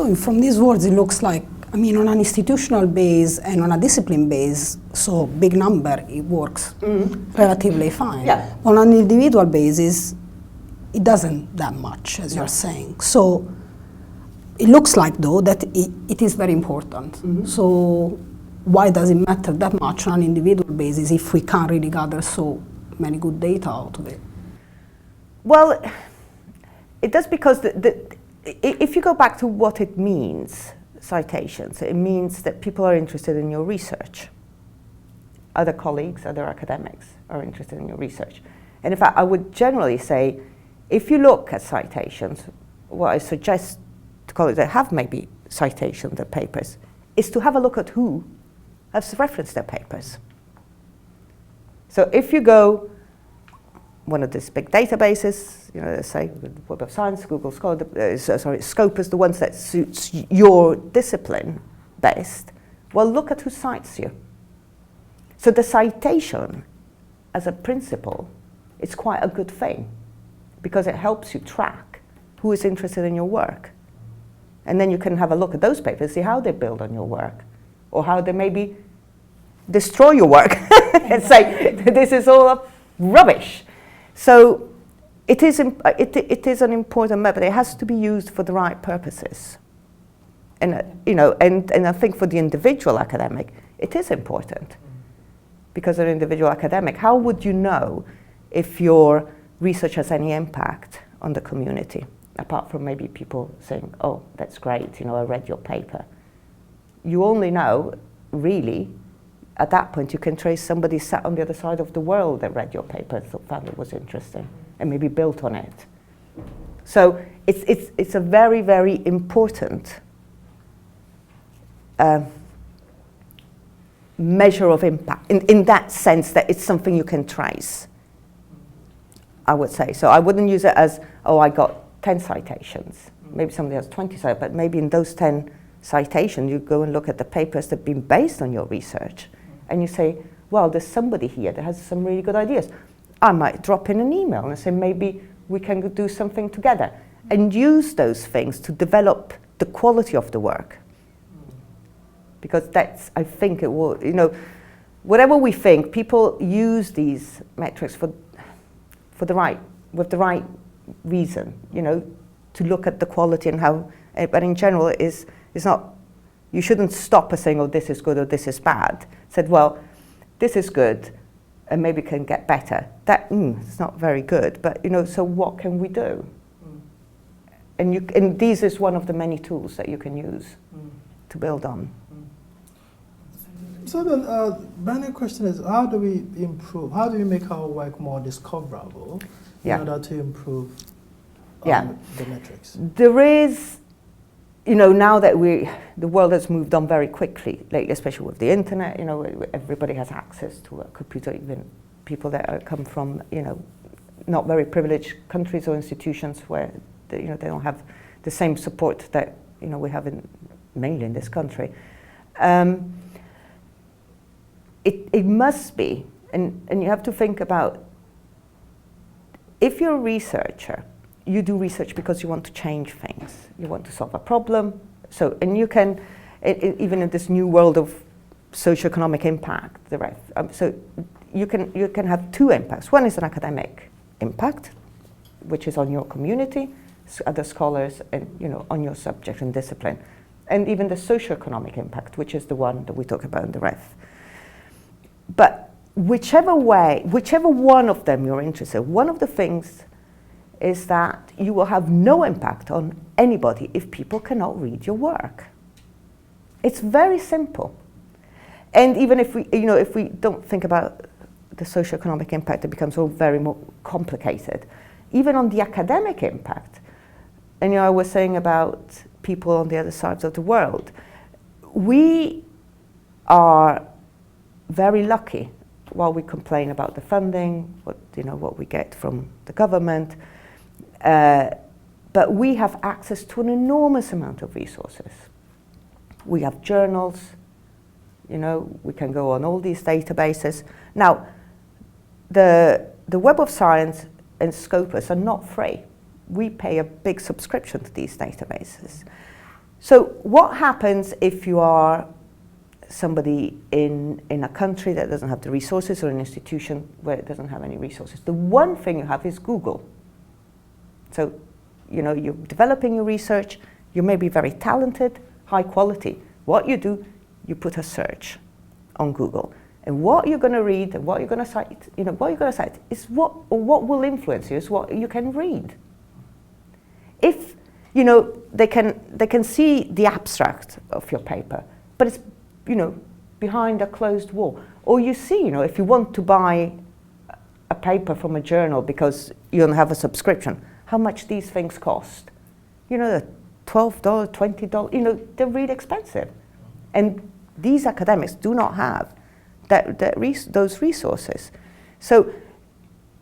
So from these words, it looks like, I mean, on an institutional base and on a discipline base, so big number, it works relatively fine. Yeah. On an individual basis, it doesn't that much, as you're saying. So it looks like, though, that it is very important. So why does it matter that much on an individual basis if we can't really gather so many good data out of it? Well, it does, because if you go back to what it means, citations, it means that people are interested in your research. Other colleagues, other academics are interested in your research. And in fact, I would generally say, if you look at citations, what I suggest to colleagues that have maybe citations of papers is to have a look at who has referenced their papers. So if you go one of these big databases, let's say Web of Science, Google Scholar, Scopus, the ones that suits your discipline best, well, look at who cites you. So the citation, as a principle, is quite a good thing, because it helps you track who is interested in your work. And then you can have a look at those papers, see how they build on your work, or how they maybe destroy your work and say, this is all rubbish. So it is an important method. It has to be used for the right purposes. And and I think for the individual academic, it is important. Because an individual academic, how would you know if your research has any impact on the community, apart from maybe people saying, oh, that's great, I read your paper. You only know, really, at that point, you can trace somebody sat on the other side of the world that read your paper, found it was interesting, and maybe built on it. So it's a very, very important measure of impact, in that sense that it's something you can trace, I would say. So I wouldn't use it as, oh, I got 10 citations. Maybe somebody has 20 citations, but maybe in those 10 citations, you go and look at the papers that have been based on your research, and you say, well, there's somebody here that has some really good ideas. I might drop in an email and say, maybe we can do something together, and use those things to develop the quality of the work. Because that's, I think it will, whatever we think, people use these metrics with the right reason, to look at the quality and how, but in general, it's not, you shouldn't stop at saying, oh, this is good or this is bad. Said, well, this is good and maybe can get better. That, it's not very good, but, so what can we do? And these is one of the many tools that you can use to build on. So then, my question is, how do we improve? How do we make our work more discoverable in order to improve the metrics? There is, now that the world has moved on very quickly lately, especially with the internet, everybody has access to a computer, even people that come from, not very privileged countries or institutions where, they don't have the same support that, we have mainly in this country. It must be, and you have to think about, if you're a researcher, you do research because you want to change things. You want to solve a problem. So, and you can, even in this new world of socioeconomic impact, so you can have two impacts. One is an academic impact, which is on your community, other scholars, and on your subject and discipline, and even the socioeconomic impact, which is the one that we talk about in the ref. But whichever one of them you're interested in, one of the things is that you will have no impact on anybody if people cannot read your work. It's very simple. And even if we don't think about the socioeconomic impact, it becomes all very more complicated. Even on the academic impact, and I was saying about people on the other sides of the world, we are very lucky. While we complain about the funding, what we get from the government, but we have access to an enormous amount of resources. We have journals, we can go on all these databases. Now, the Web of Science and Scopus are not free. We pay a big subscription to these databases. So what happens if you are somebody in a country that doesn't have the resources, or an institution where it doesn't have any resources? The one thing you have is Google. So, you know, you're developing your research, you may be very talented, high quality. What you do, you put a search on Google. And what you're going to read and what you're going to cite, you know, what you're going to cite is what will influence you, is what you can read. If, you know, they can see the abstract of your paper, but it's, you know, behind a closed wall. Or you see, you know, if you want to buy a paper from a journal because you don't have a subscription, how much these things cost. You know, they're $12, $20, you know, they're really expensive. And these academics do not have those resources. So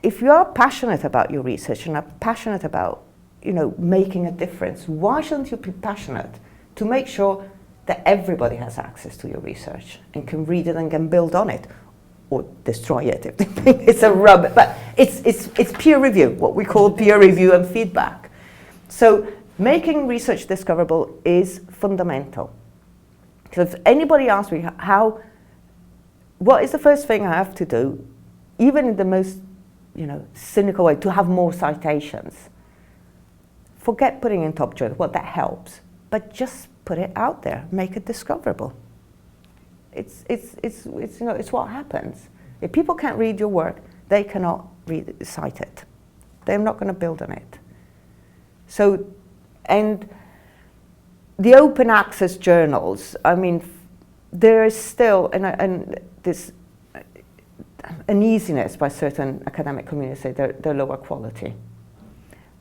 if you are passionate about your research and are passionate about, you know, making a difference, why shouldn't you be passionate to make sure that everybody has access to your research and can read it and can build on it, or destroy it if they think it's a rubbish. But it's peer review, what we call peer review and feedback. So making research discoverable is fundamental. So if anybody asks me what is the first thing I have to do, even in the most, you know, cynical way, to have more citations, forget putting in top journals. Well, that helps, but just put it out there, make it discoverable. It's you know, it's what happens. If people can't read your work, they cannot cite it. They're not going to build on it. So, and the open access journals, I mean, there is still this uneasiness by certain academic communities say they're lower quality.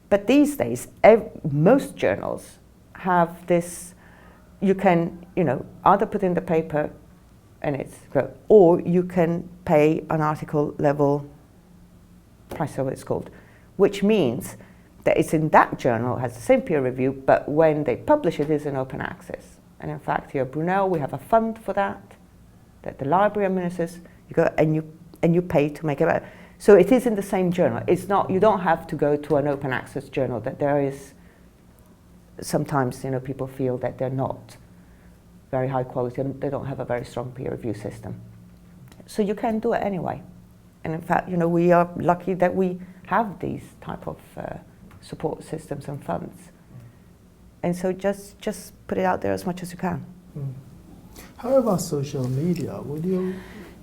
But these days, most journals have this, you can, you know, either put in the paper and it's great, or you can pay an article level price, so it's called, which means that it's in that journal, has the same peer review, but when they publish it is in open access. And in fact, here at Brunel, we have a fund for that the library administers. You go and you pay to make it. So it is in the same journal. It's not, you don't have to go to an open access journal. That there is, sometimes, you know, people feel that they're not very high quality and they don't have a very strong peer review system. So you can do it anyway. And in fact, you know, we are lucky that we have these type of support systems and funds. And so just put it out there as much as you can. Mm. How about social media? Would you?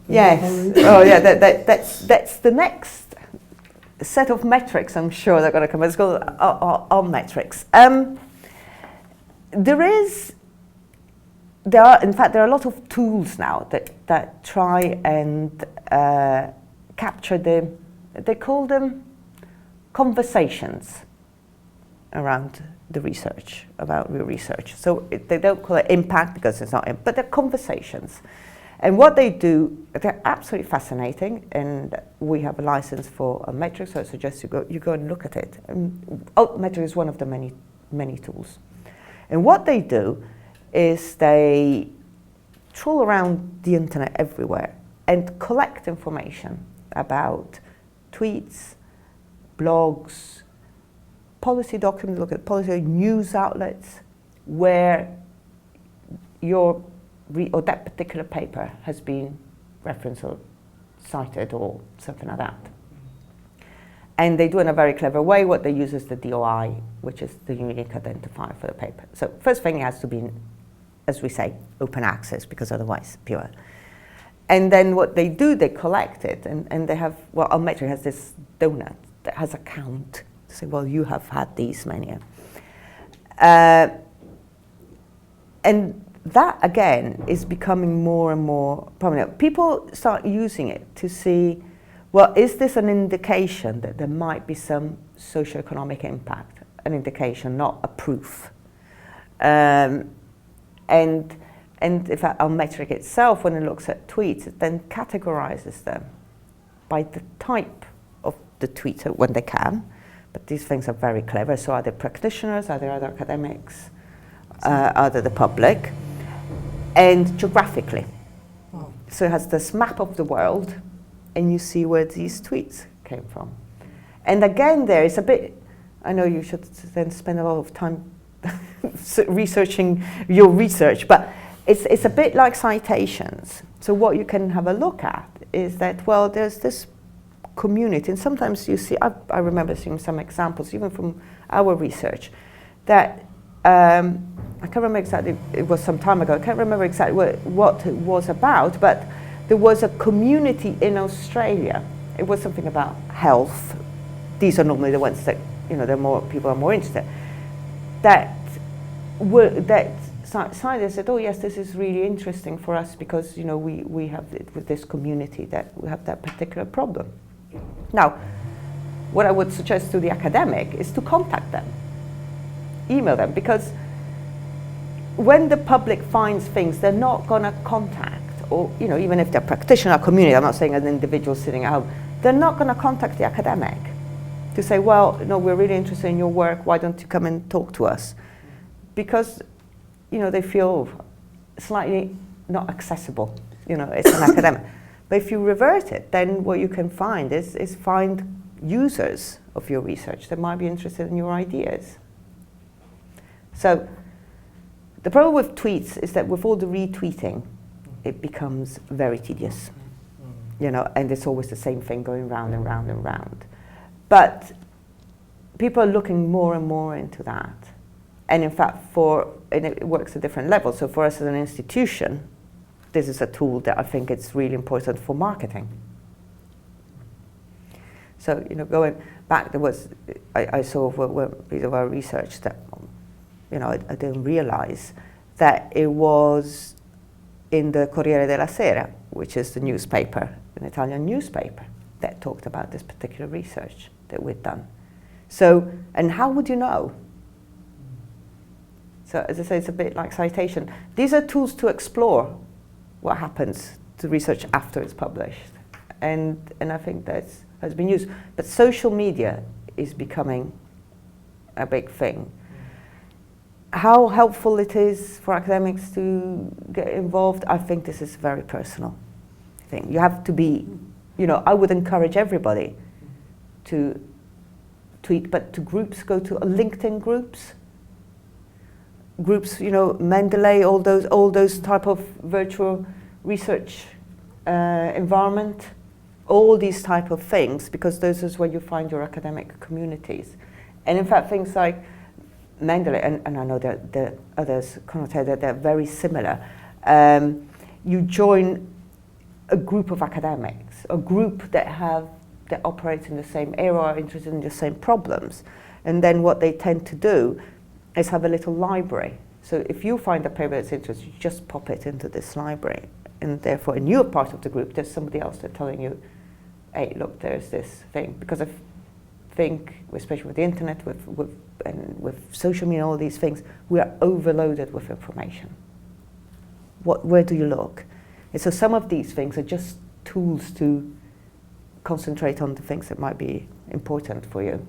Yes. Oh, yeah. That's the next set of metrics. I'm sure they're going to come. It's called our metrics. There are a lot of tools now that try and capture they call them conversations around the research, about real research. So they don't call it impact because it's not, but they're conversations. And what they do, they're absolutely fascinating, and we have a license for Altmetric, so I suggest you go and look at it. Altmetric is one of the many tools. And what they do is they trawl around the internet everywhere and collect information about tweets, blogs, policy documents, look at policy news outlets where or that particular paper has been referenced or cited or something like that. And they do it in a very clever way. What they use is the DOI, which is the unique identifier for the paper. So first thing, it has to be, as we say, open access, because otherwise pure. And then what they do, they collect it, and they have, well, Altmetric has this donut that has a count to say, well, you have had these many. And that, again, is becoming more and more prominent. People start using it to see, well, is this an indication that there might be some socioeconomic impact? An indication, not a proof. And in fact, Altmetric itself, when it looks at tweets, it then categorizes them by the type of the tweeter when they can. But these things are very clever. So are they practitioners? Are there other academics? Are they the public? And geographically. Wow. So it has this map of the world, and you see where these tweets came from. And again, there is a bit, I know you should then spend a lot of time researching your research, but it's a bit like citations. So what you can have a look at is that, well, there's this community, and sometimes you see, I remember seeing some examples, even from our research, that I can't remember exactly, it was some time ago, I can't remember exactly what it was about, but there was a community in Australia. It was something about health. These are normally the ones that, people are more interested. That scientists said, oh yes, this is really interesting for us because, we have it with this community that we have that particular problem. Now, what I would suggest to the academic is to contact them, email them, because when the public finds things, they're not going to contact, or even if they're practitioner or community, I'm not saying an individual sitting at home, they're not going to contact the academic to say, well, no, we're really interested in your work, why don't you come and talk to us? Because, they feel slightly not accessible, it's an academic. But if you revert it, then what you can find is find users of your research that might be interested in your ideas. So the problem with tweets is that with all the retweeting, it becomes very tedious, and it's always the same thing going round and round and round. But people are looking more and more into that. And in fact, and it works at different levels. So for us as an institution, this is a tool that I think it's really important for marketing. So, going back, I saw a bit of our research that, I didn't realize that it was in the Corriere della Sera, which is the newspaper, an Italian newspaper, that talked about this particular research that we'd done. So, and how would you know? So, as I say, it's a bit like citation. These are tools to explore what happens to research after it's published. And I think that has been used. But social media is becoming a big thing. How helpful it is for academics to get involved, I think this is a very personal thing. You have to be, I would encourage everybody to tweet, but to groups, go to LinkedIn groups, Mendeley, all those type of virtual research environment, all these type of things, because those is where you find your academic communities. And in fact, things like Mendeley, and I know that the others connotate that they're very similar. You join a group of academics, a group that operates in the same area, are interested in the same problems, and then what they tend to do is have a little library. So if you find a paper that's interesting, you just pop it into this library, and therefore, and you're part of the group, there's somebody else that's telling you, hey, look, there's this thing. Because I think, especially with the internet, with social media, all these things, we are overloaded with information. Where do you look? And so some of these things are just tools to concentrate on the things that might be important for you.